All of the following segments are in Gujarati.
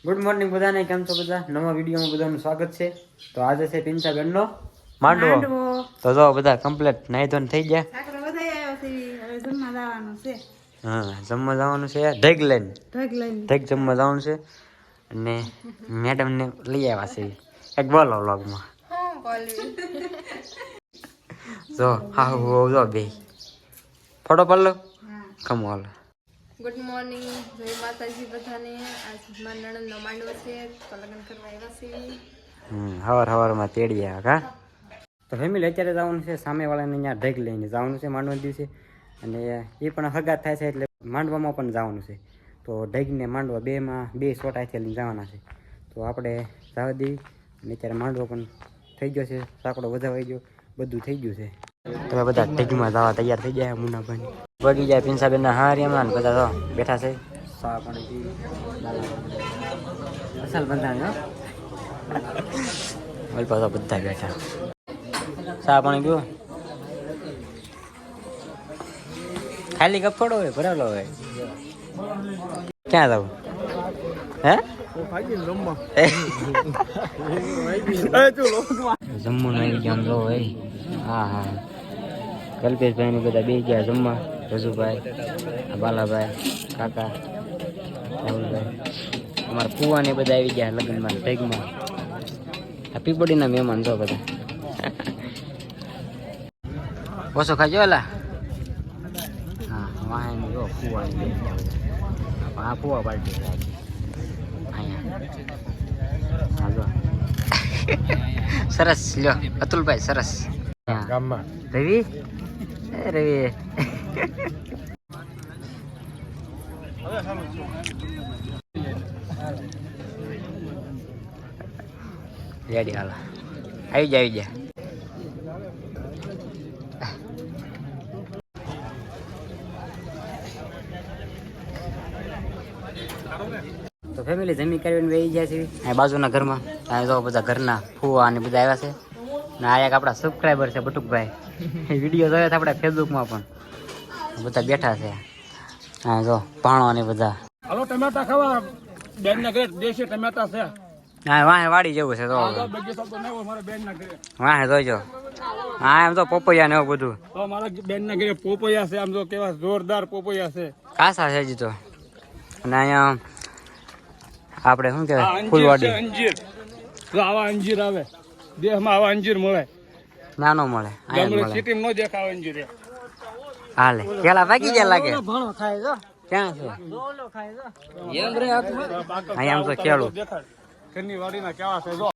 ગુડ મોર્નિંગ બધાને, કેમ છો બધા? નવા વિડીયોમાં બધાનું સ્વાગત છે. તો આજે છે પિંચાબેનનો માંડવો. તો જો બધા કમ્પ્લીટ નાઈ ધોઈને થઈ ગયા. હા, જમવા જવાનું છે. ઢેગ જમવા જવાનું છે. અને મેડમ ને લઈ આવ્યા છે એક બોલો વ્લોગમાં. જો હા જો બે ફોટો પાડલો. કમોલ ગુડ મોર્નિંગ, જય માતાજી બધાને. આજ મારા નણંદનો માંડવો છે તો લગ્ન કરવા આવ્યા છે. હવારમાં તેડી આવ્યા કા. તો ફેમિલી અત્યારે જવાનું છે સામેવાળાને અહીંયા ઢેગ લઈને જવાનું છે માંડવા દિવસે. અને એ પણ હગાત થાય છે એટલે માંડવામાં પણ જવાનું છે. તો ઢેગને માંડવા બે સોટાથી લઈને જવાના છે. તો આપણે જવા દઈએ. અને અત્યારે માંડવો પણ થઈ ગયો છે, સાંકડો વધાવાઈ ગયો, બધું થઈ ગયું છે. તમે બધા ઢેગમાં જવા તૈયાર થઈ ગયા મુન્નાભાઈ. વગી જાય પિંસાબેનના હારીમાં બધા તો બેઠા છે. સા પાણી અસલ બંધાણ પાછા બધા બેઠા. સા પાણી પીવો. ખાલી કપ થોડો હોય, ભરેલો હોય. ક્યાં જવું? હે જમવાનું આવી ગયા જો ભાઈ. હા કલ્પેશભાઈ ને બધા બે ગયા જમવા. રજુભાઈ, બાલાભાઈ, કાકા, રાહુલભાઈ, અમારા ફુવા ને બધા આવી ગયા લગ્નમાં ઢેગમાં. આ પીપળીના મહેમાન છો બધા. ઓછો ખાજો એલા. હા વાહન જો ફુવા બે ગયા બધા. આ ફુવા પાર્ટી અહીંયા. હા જો સરસ લ્યો અતુલભાઈ, સરસ. ગામમાં રવિ રવિ રેડી હાલ આવી જા. તો ફેમિલી જમી કરીને બેસી ગયા છે આ બાજુના ઘરમાં. આ જો બધા ઘરના ફુવા અને બધા આવ્યા છે. ને આ એક આપણા સબસ્ક્રાઈબર છે બટુકભાઈ. વિડીયો જોયા હતા આપણે ફેસબુકમાં પણ. બધા બેઠા છે. હા જો ભાણો ને બધા. હાલો ટમેટા ખાવા. બેન ના ઘરે દેશી ટમેટા છે. હા વાહે વાડી જેવું છે તો વાહે જોઈજો. હા એમ તો પોપૈયા ને એવું બધું. તો મારા બેન ના ઘરે પોપૈયા છે. આમ તો કેવા જોરદાર પોપૈયા છે. કાસા છે હજી તો. અને અહીંયા આપણે શું કહેવાય ફૂલવાડી અંજીર. જો આવા અંજીર આવે દેશમાં, આવા અંજીર મળે. નાનો મળે સિટી નો દેખાવ અંજીર. હાલે કેલા પાકી ગયા લાગે. ભણો ખાય જો ક્યાં છે અહીંયા આમ તો કેળું ઘરની વાડીના કેવા છે જો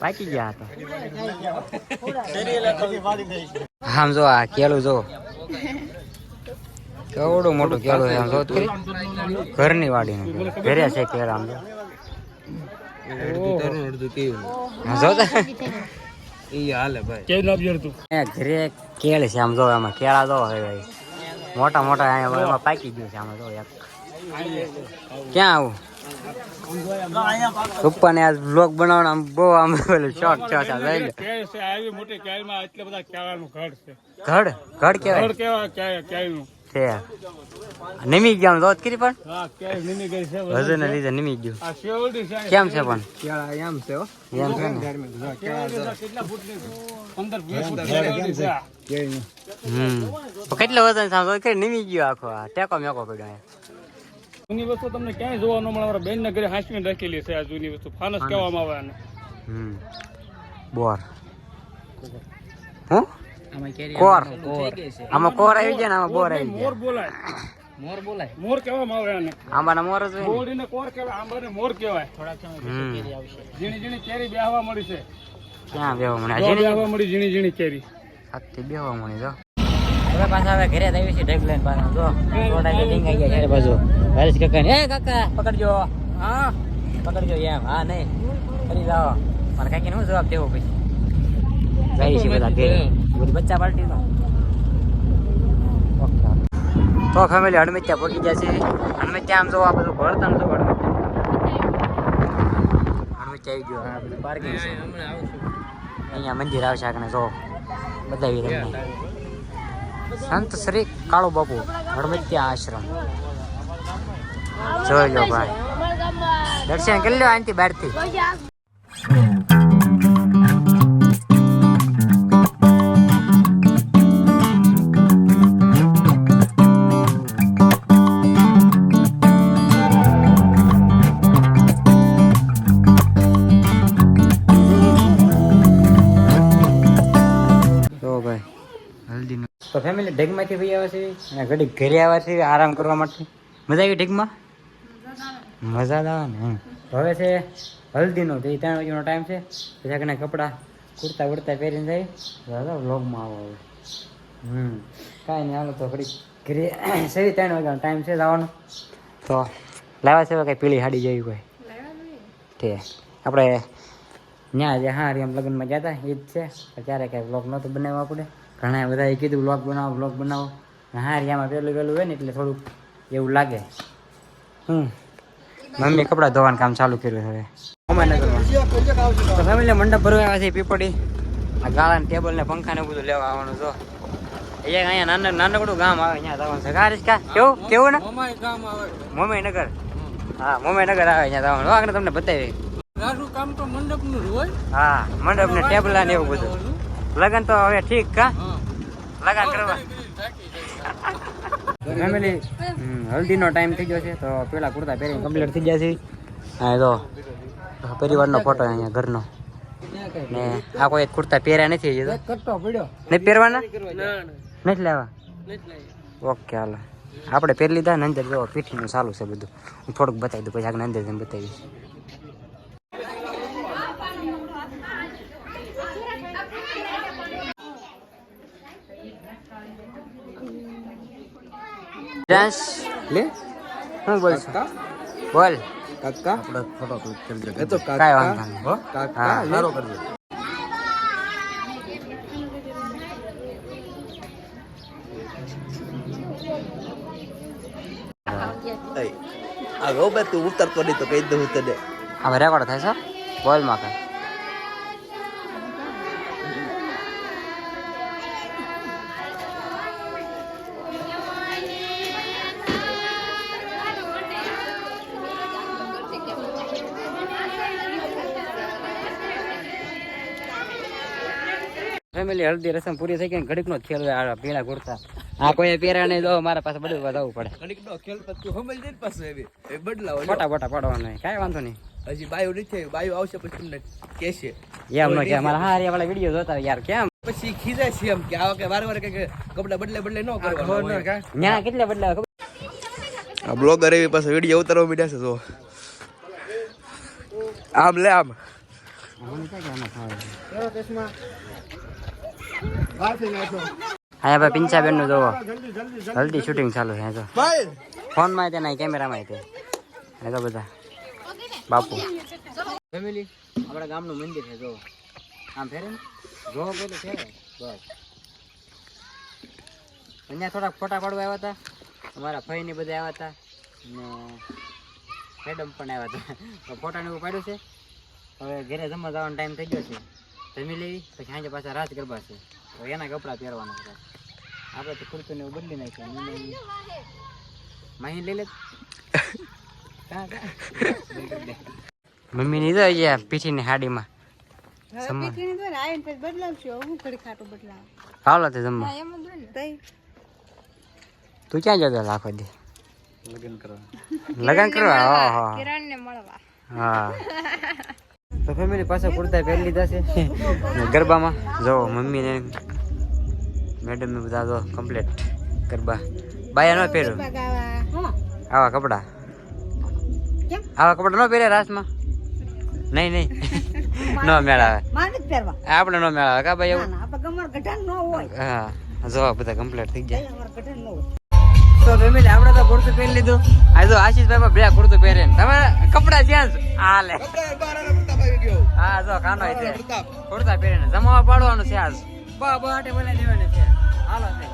પાકી ગયા હતા. આમ જો આ કેળું જો કેવડું મોટું કેળું છે. આમ જો ઘરની વાડીનું ઘરે છે કેળા. આમ જો ઘરે કેળ છે. આમ જો આમાં કેળા જો મોટા મોટા અહીંયા એમાં પાકી ગયું છે. આમાં જો એક ક્યાં આવું ઉપર ને આ બ્લોગ બનાવવાનો આમ બહુ આમ શોખ છે. આવી મોટી કેળમાં એટલે બધા કેળાનું ઘડ છે. ઘડ કેવાય કેળનું છે. નિમી ગયા દોત કરી પણ હા કેળ નિમી ગઈ છે. હજુ ને લીધે નિમી ગયું. આ શેવડી છે. કેમ છે પણ કેળા એમ છે હો. એમ છે ને. કેટલા ફૂટની 15-20 ફૂટ શેવડી છે. કેટલો વજન સાંભળો કે નિમી ગયો આખો. આ ટેકો મેકો પડ્યો. જૂની વસ્તુ તમને ક્યાંય જોવા ન મળે. મારા બેન ના ઘરે હાંસવીને રાખેલી છે આ જૂની વસ્તુ. ફાનસ કહેવામાં આવે આને. બોર હું કોર. આમાં કોર આવી જાય ને આમાં બોર આવી જાય. મોર બોલાય. મોર કહેવામાં આવે આને. આંબાના મોર જ હોય. બોડીને કોર કહેવાય, આંબાને મોર કહેવાય. ઝીણી ઝીણી કેરી બેહવા મળી છે. ક્યાં બેહવા મળી? બેહવા મળી ઝીણી ઝીણી કેરી. હાથથી બેહવા મળી જો. હવે પાછા હવે ઘરે આવી છે ઢેગ લઈને પાછા જો થોડા કે ઢીંગાઈ ગયા છે બાજુ. હરીશ કાકા ને કાકા પકડજો. હા પકડજો એમ. હા નહીં ફરી જાઓ. મારા કાકીને શું જવાબ દેવો પછી જાય છે બધા ઘરે બધી બચ્ચા પાર્ટી નો. તો ફેમિલી હડમિત્યા પહોંચી ગયા છે. હડમિત્યા આમ જો આ બધું ભરતા જો હડમિત્યા આવી ગયો. હા બધું પાર્કિંગ છે. અહીંયા મંદિર આવશે આગળ જો બતાવી તમને. સંત શ્રી કાળુ બાપુ હડમિત્યા આશ્રમ જોઈ લો ભાઈ. દર્શન કરી લો અહીંથી બહારથી. તો ફેમિલી ઢેગમાંથી ભાઈ આવે છે અને ઘડી ઘરે આવ્યા છે આરામ કરવા માટે. મજા આવી ઢેગમાં? મજા જ આવે ને. હવે છે હલ્દીનો તો એ 3 વાગ્યાનો ટાઈમ છે. પછી આગળ કપડાં કુર્તા વુર્તા પહેરીને જાય દાદા વ્લોગમાં આવો હવે. કાંઈ નહીં હાલો તો ઘડી ઘરે સવી 3 વાગ્યાનો ટાઈમ છે જવાનો. તો લાવ્યા છે કંઈ પીળી હાડી જેવી કોઈ તે આપણે ત્યાં જે હા એમ લગ્નમાં ગયા હતા એ જ છે. ત્યારે કાંઈ વ્લોગ નહોતો બનાવવા આપણે. ઘણા બધાએ કીધું વ્લોગ બનાવો. હા આમાં પહેલું હોય ને એટલે થોડુંક એવું લાગે. મમ્મી કપડાં ધોવાનું કામ ચાલુ કર્યું હવે ઉમાનગરમાં. તો ફેમિલી મંડપ ભરવા આવ્યા છે પીપળી. આ ગાળા ટેબલ ને પંખા ને બધું લેવા આવવાનું. જો અહીંયા નાનકડું ગામ આવે અહીંયા જવાનું છે. કા કેવું ને મોમાઈનગર. હા મોમાઈનગર આવે અહીંયા જવાનું. આગળ તમને બતાવી. કામ તો મંડપ નું હોય. હા મંડપ ને ટેબલા ને એવું બધું. લગન તો હવે ઠીક કા લગન કરવા ફેમિલી. હલ્દીનો ટાઈમ થઈ ગયો છે તો પેલા કુર્તા પહેરીને કમ્પ્લીટ થઈ ગયા છે. હા તો પરિવારનો ફોટો અહીંયા ઘરનો ને આ કોઈ કુર્તા પહેર્યા નથી હજી તો નહીં પહેરવાના નથી લેવા. ઓકે હાલો આપણે પહેરી લીધા ને અંદર જો પીઠીનું ચાલુ છે બધું. હું થોડુંક બતાવી દઉં પછી આગળ અંદર જઈને બતાવીશ. લે હું બોલ બોલ કાકા આપણો ફોટો ક્લિક કરી દે. એ તો કાકા વાંધો નહીં હો કાકા સારો કરજો. આ રોબે તું ઉતરતો નહીં તો કહી દઉં તને. હવે રેકોર્ડ થાય છે બોલ માં કઈ. ફેમિલી હલ્દી રસમ પૂરી થઈ ગઈ. ઘડીક નો ખેલ પીળા કુર્તા આ કોઈ પહેર્યા નહીં. જો મારા પાસે બધું જવું પડે. ઘડીક નો ખેલ પછી હમલ જઈને પાછો એવી એ બદલાવ ફોટા પડવાના નહીં કાંઈ વાંધો નહીં. હજી બાયો નથી બાયો આવશે પછી તમને કહેશે એમ ન કે અમારા હારી વાળા વિડીયો જોતા યાર કેમ પછી ખીજાય છે એમ કે આ કે વારે કઈ કપડા બદલે ન કરવાનું. ન્યા કેટલા બદલાવે આ બ્લોગર એવી પાસે વિડીયો ઉતારવા મીડ્યા છે. જો આમ લે આમ હા ભાઈ પિંચાબેન નું જોવો હલ્દી શૂટિંગ ચાલુ છે. તો ફોન માં તેના કેમેરામાં તે તો બધા બાપુ ફેમિલી આપણા ગામનું મંદિર છે. જો આમ ફેરે ને જો પેલું ફેરે બસ. અહીંયા થોડાક ફોટા પાડવા આવ્યા હતા. અમારા ફઈ ને બધા આવ્યા હતા ને મેડમ પણ આવ્યા હતા. ફોટા ને એવું પાડ્યું છે. હવે ઘરે જમવા જવાનો ટાઈમ થઈ ગયો છે. જમી લેવી પછી સાંજે પાછા રાત ગરબા છે તો એના કપડાં પહેરવાના હતા. આપણે તો કુર્તું ને એવું બદલી નાખ્યું. માહી લઈ લે મમ્મી ની તો પીઠી ની હાડીમાં હાલો તે જમવા. તું ક્યાં જતો લાખો દે લગન કરવા? હા તો ફેમિલી પાસે કુર્તા પહેરી લીધા છે ગરબામાં. જો મમ્મી ને મેડમ ને બધા જો કમ્પ્લીટ ગરબા. બાયા ન પહેર્યો આવા કપડા ન પહેરે રાસમાં. નહીં ન મેળ આવે આપણે ન મેળ આવે કા ભાઈ એવું. હા જો બધા કમ્પ્લીટ થઈ ગયા. તો ફેમિલી આપણે તો કુર્તું પહેરી લીધું. આ જો આશીષભાઈ બે કુર્તું પહેરે ને તમારે કપડા ત્યાં જ હાલે. હા જો કાનો કુર્તા પહેરીને જમાવા પાડવાનું છે. આજ બાટે બનાવી દેવાની છે. હાલો છે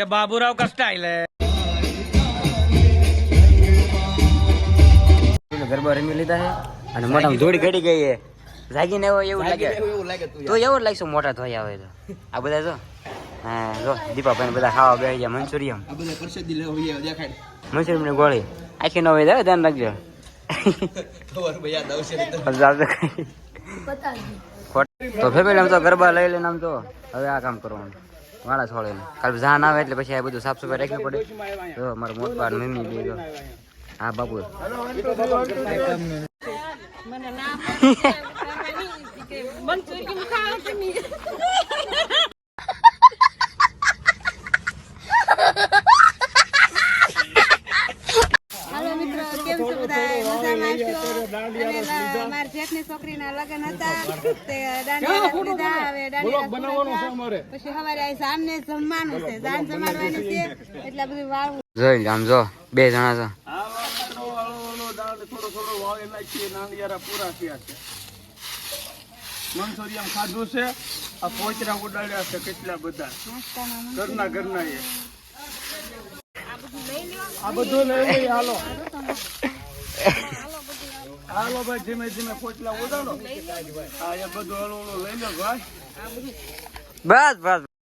ये बाबूराव का स्टाइल है। ગરબા રમી લીધા છે અને મોઢામાં ધૂળ ઘડી ગઈ છે જાગીને એવું લાગે એવું લાગે તું તો એવું લાગશે મોટા થઈ આવે તો આ બધા જો હા જો દીપાભાઈ બધા ખાવા બેસી ગયા મંચુરિયમ આ બધા પરસેદી લેવો હોય દેખાડ મંચુરિયમ ની ગોળી આખી ન હોય તો ધ્યાન રાખજો ખબર ભાઈ યાદ આવશે તો ફેમિલી આમ તો ગરબા લઈ લઈને આમ તો હવે આ કામ કરવાનું વાળા છોડીને કાલ જાન આવે એટલે પછી આ બધું સાફ સફાઈ રાખવી પડે જો મારા મોટપા મમ્મી બી જો હા બાપુ હાલો મિત્રો, કેમ છો બધા? મજામાં છો? અને મારા જેઠની છોકરીના લગ્ન હતા તે દાંડિયા રસ લીધા. હવે દાંડિયા રસ પૂરા થયા. પછી સવારે આ જાનને જમવાનું છે, જાન જમાડવાની છે એટલે બધું વાળવું. જોઈ આમ જો બે જણા છે થોડો થોડો વાવી નાખીએ નાળિયારા પૂરા થયા છે મંચુરિયમ ખાધું છે આ પોચરા ઉડાડ્યા છે કેટલા બધા ઘરના એ આ બધું લઈ લઈ હાલો હાલો ભાઈ ધીમે ધીમે પોચલા ઉડાડો હા એ બધું હળવું લઈ લો ભાઈ બસ બસ